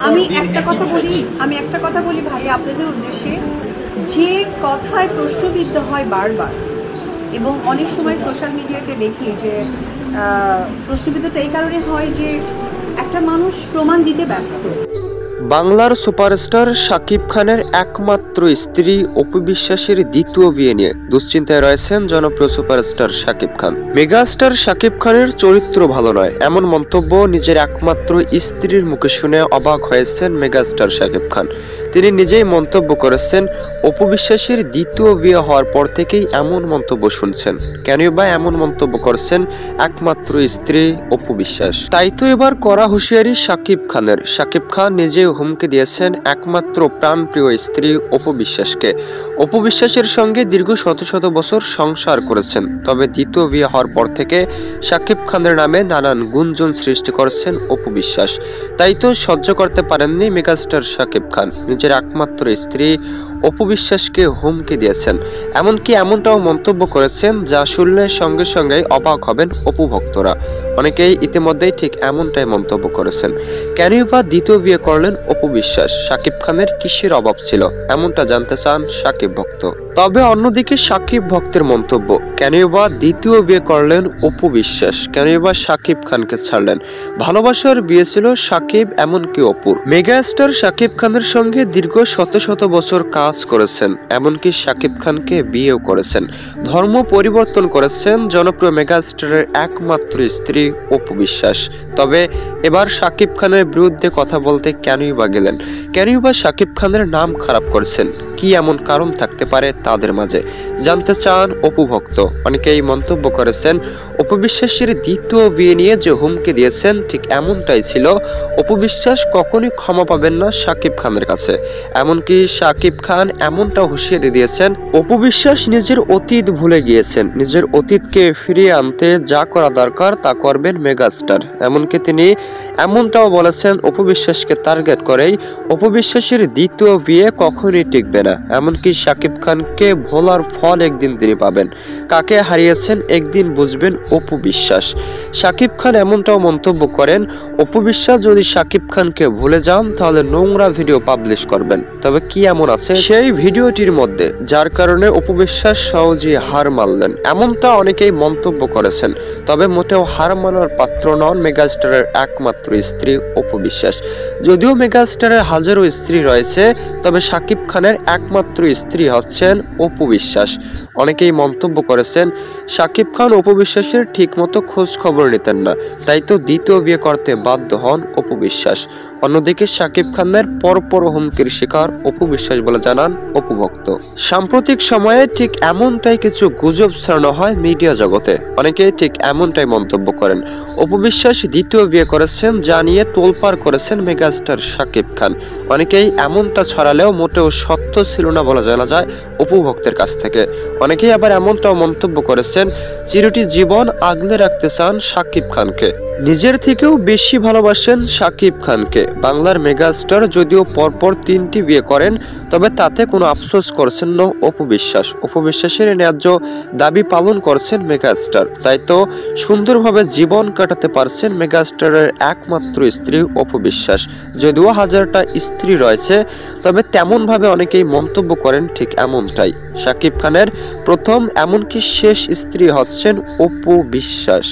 আমি একটা কথা বলি ভাই আপনাদের উদ্দেশ্যে, যে কথায় প্রশ্নবিদ্ধ হয় বারবার এবং অনেক সময় সোশ্যাল মিডিয়াতে দেখি যে প্রশ্নবিদ্ধটা এই কারণে হয় যে একটা মানুষ প্রমাণ দিতে ব্যস্ত। বাংলার সুপারস্টার শাকিব খানের একমাত্র স্ত্রী অপু বিশ্বাসের দ্বিতীয় বিয়ে নিয়ে দুশ্চিন্তায় রয়েছেন জনপ্রিয় সুপারস্টার শাকিব খান। মেগাস্টার শাকিব খানের চরিত্র ভালো নয় এমন মন্তব্য নিজের একমাত্র স্ত্রীর মুখে শুনে অবাক হয়েছেন মেগাস্টার শাকিব খান। তিনি নিজেই মন্তব্য করেছেন, অপু বিশ্বাসের দ্বিতীয় বিয়ে হওয়ার পর থেকেই এমন মন্তব্য শুনছেন। কেনই বা এমন মন্তব্য করছেন একমাত্র স্ত্রী অপু বিশ্বাস? তাই তো এবার করা হুঁশিয়ারি শাকিব খানের। শাকিব খান নিজেই হুমকি দিয়েছেন একমাত্র প্রাণপ্রিয় স্ত্রী অপু বিশ্বাসকে। অপু বিশ্বাসের সঙ্গে দীর্ঘ শত শত বছর সংসার করেছেন, তবে দ্বিতীয় বিয়ে হওয়ার পর থেকে শাকিব খানের নামে নানান গুঞ্জন সৃষ্টি করেছেন অপু বিশ্বাস। তাই তো সহ্য করতে পারেননি মেগাস্টার শাকিব খান, নিজের একমাত্র স্ত্রী অপু বিশ্বাসকে হুমকি দিয়েছেন। এমনকি এমনটাও মন্তব্য করেছেন যা শুনলে সঙ্গে সঙ্গেই অবাক হবেন অপু ভক্তরা। অনেকেই ইতিমধ্যেই ঠিক এমনটাই মন্তব্য করেছেন। কেনই বা দ্বিতীয় বিয়ে করলেন অপু বিশ্বাস? শাকিব খানের কিসের অভাব ছিল? এমনটা জানতে চান শাকিব ভক্ত। তবে অন্যদিকে শাকিব ভক্তের মন্তব্য, কেনই বা দ্বিতীয় বিয়ে করলেন অপু বিশ্বাস? কেনই বা শাকিব খানকে ছাড়লেন? ভালোবাসার বিয়ে ছিল শাকিব এমনকি অপুর। মেগাস্টার শাকিব খানের সঙ্গে দীর্ঘ শত শত বছর কাজ করেছেন, এমনকি শাকিব খানকে বিয়েও করেছেন। ধর্ম পরিবর্তন করেছেন জনপ্রিয় মেগাস্টারের একমাত্র স্ত্রী অপু বিশ্বাস। তবে এবার শাকিব খানের বিরুদ্ধে কথা বলতে কেনই বা গেলেন? কেনই বা শাকিব খানের নাম খারাপ করছেন? কি এমন কারণ থাকতে পারে তাদের মাঝে? জানতে চান অপু ভক্ত। অনেকেই মন্তব্য করেছেন, অপু বিশ্বাসের দ্বিতীয় বিয়ে নিয়ে যে হুমকি দিয়েছেন ঠিক এমনটাই ছিল। অপু বিশ্বাস কখনোই ক্ষমা পাবেন না শাকিব খানের কাছে। এমনকি শাকিব খান এমনটা হুঁশিয়ারি দিয়েছেন, অপু বিশ্বাস নিজের অতীত ভুলে গিয়েছেন, নিজের অতীতকে ফিরিয়ে আনতে যা করা দরকার তা করবেন মেগাস্টার। এমনকি তিনি এমনটাও বলেছেন, অপু বিশ্বাসকে টার্গেট করেই অপু বিশ্বাসের দ্বিতীয় বিয়ে কখনোই টিকবে না। এমনকি শাকিব খানকে ভোলার ফল একদিন তিনি পাবেন। কাকে হারিয়েছেন একদিন বুঝবেন অপু বিশ্বাস। শাকিব খান এমনটাও মন্তব্য করেন, অপু বিশ্বাস যদি শাকিব খানকে ভুলে যান তাহলে নোংরা ভিডিও পাবলিশ করবেন। তবে কি এমন আছে সেই ভিডিওটির মধ্যে যার কারণে অপু বিশ্বাস সহজেই হার মানলেন? এমনটা অনেকেই মন্তব্য করেছেন। তবে মোটেও হার মানার পাত্র নন মেগাস্টারের একমাত্র স্ত্রী অপু বিশ্বাস। যদিও মেগাস্টারের হাজারো স্ত্রী রয়েছে, তবে শাকিব খানের একমাত্র স্ত্রী হচ্ছেন অপু বিশ্বাস। অনেকেই মন্তব্য করেছেন, শাকিব খান অপু বিশ্বাসের ঠিকমতো খোঁজ খবর নিতেন না, তাই তো দ্বিতীয় বিয়ে করতে বাধ্য হন অপু বিশ্বাস। অন্যদিকে শাকিব খানের পরপর হুমকির শিকার অপু বিশ্বাস বলে জানান অপু ভক্ত। সাম্প্রতিক সময়ে ঠিক এমনটাই কিছু গুজব ছড়ানো হয় মিডিয়া জগতে। অনেকেই ঠিক এমনটাই মন্তব্য করেন, অপু বিশ্বাস দ্বিতীয় বিয়ে করেছেন, যা নিয়ে তোলপাড় করেছেন মেগাস্টার শাকিব খান। অনেকেই এমনটা ছড়ালেও মোটেও সত্য ছিল না বলা জানা যায় অপু ভক্তের কাছ থেকে। অনেকেই আবার এমনটাও মন্তব্য করেছেন, চিরটি জীবন আগলে রাখতে চান শাকিব খানকে, নিজের থেকেও বেশি ভালোবাসেন শাকিব খানকে। বাংলার মেগাস্টার যদিও পরপর 3টি বিয়ে করেন, তবে তাতে কোনো আফসোস করছেন না অপু বিশ্বাস। অপু বিশ্বাসের ন্যায্য দাবি পালন করছেন মেগাস্টার। তাই তো সুন্দরভাবে জীবন কাটাতে পারছেন মেগাস্টারের একমাত্র স্ত্রী অপু বিশ্বাস। যদিও হাজারটা স্ত্রী রয়েছে, তবে তেমনভাবে অনেকেই মন্তব্য করেন ঠিক এমনটাই। শাকিব খানের প্রথম এমনকি শেষ স্ত্রী হচ্ছেন অপু বিশ্বাস।